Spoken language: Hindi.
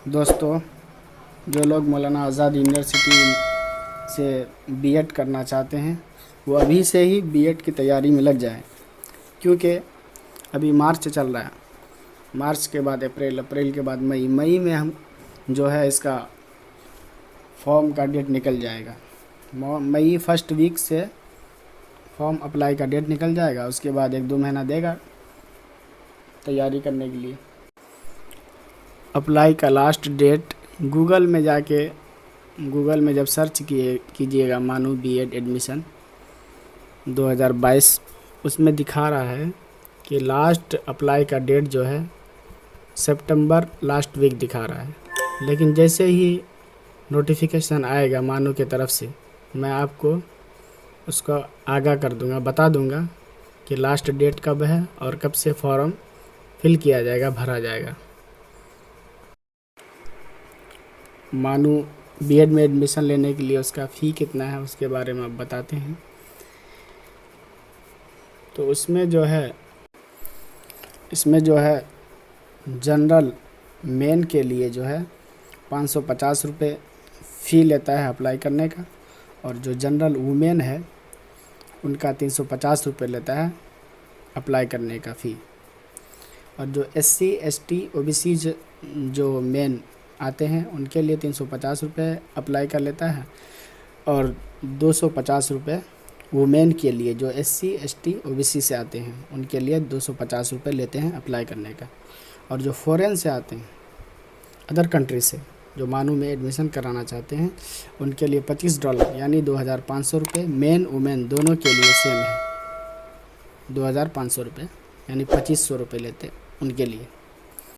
दोस्तों, जो लोग मौलाना आज़ाद यूनिवर्सिटी से बीएड करना चाहते हैं वो अभी से ही बीएड की तैयारी में लग जाएं, क्योंकि अभी मार्च चल रहा है। मार्च के बाद अप्रैल, अप्रैल के बाद मई, मई में हम जो है इसका फॉर्म का डेट निकल जाएगा। मई फर्स्ट वीक से फॉर्म अप्लाई का डेट निकल जाएगा। उसके बाद 1-2 महीना देगा तैयारी करने के लिए। अप्लाई का लास्ट डेट गूगल में जब सर्च कीजिएगा मानू बीएड एडमिशन 2022, उसमें दिखा रहा है कि लास्ट अप्लाई का डेट जो है सितंबर लास्ट वीक दिखा रहा है। लेकिन जैसे ही नोटिफिकेशन आएगा मानू की तरफ से, मैं आपको उसको आगाह कर दूंगा, बता दूंगा कि लास्ट डेट कब है और कब से फॉर्म फिल किया जाएगा, भरा जाएगा। मानू बीएड में एडमिशन लेने के लिए उसका फ़ी कितना है उसके बारे में अब बताते हैं। तो इसमें जो है जनरल मेन के लिए जो है 550 रुपये फ़ी लेता है अप्लाई करने का, और जो जनरल वुमेन है उनका 350 रुपये लेता है अप्लाई करने का फ़ी। और जो SC ST OBC जो मेन आते हैं उनके लिए 350 रुपये अप्लाई कर लेता है, और 250 रुपये वुमेन के लिए जो SC ST OBC से आते हैं उनके लिए 250 रुपये लेते हैं अप्लाई करने का। और जो फ़ॉरेन से आते हैं, अदर कंट्री से, जो मानू में एडमिशन कराना चाहते हैं उनके लिए $25 यानी 2500 रुपये मेन वुमेन दोनों के लिए सेम है। 2500 रुपये यानी 2500 रुपये लेते उनके लिए।